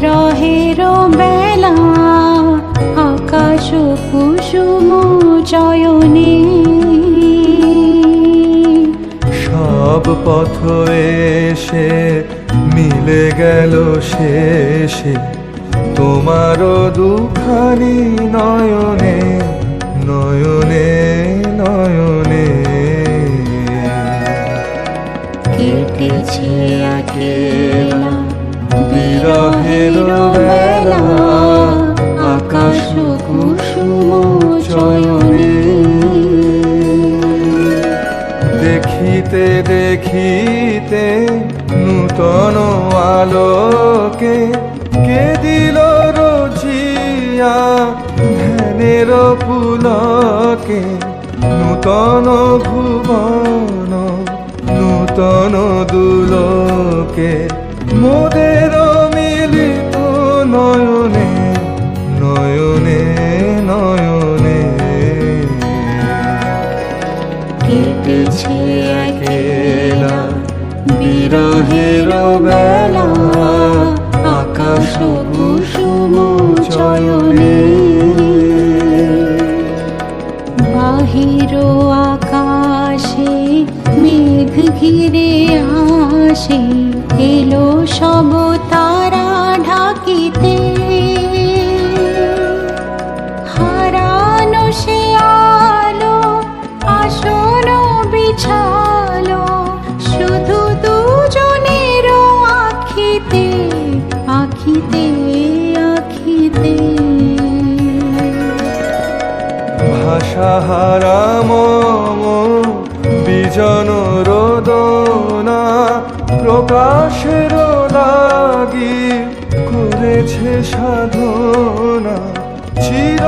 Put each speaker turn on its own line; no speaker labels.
বিরহের বেলা আকাশ কুসুম চয়নে
সব পথ এসে মিলে গেল শেষে তোমার দুখানি নয়নে নয়নে নয়নে
কেটেছে একলা
বিরহের বেলা আকাশ কুসুম চয়নে দেখিতে দেখিতে নূতন আলোকে কে দিল রজিয়া ধ্যানের পুলকে নূতন ভুবন নূতন দুলকে মোদের মিলিত নয়নে নয়নে নয়নে
কেটেছে
একলা বিরহের বেলা
আকাশ কুসুম চয়নে বাহির আকাশে মেঘ ঘিরে আসে এলো সব তারা ঢাকিতে হারানো সে আলো আসন বিছালো শুধু দুজনের আখিতে আখিতে আখিতে
ভাষাহারা মম বিজন রোদনা প্রকাশের লাগি করেছে সাধনা চির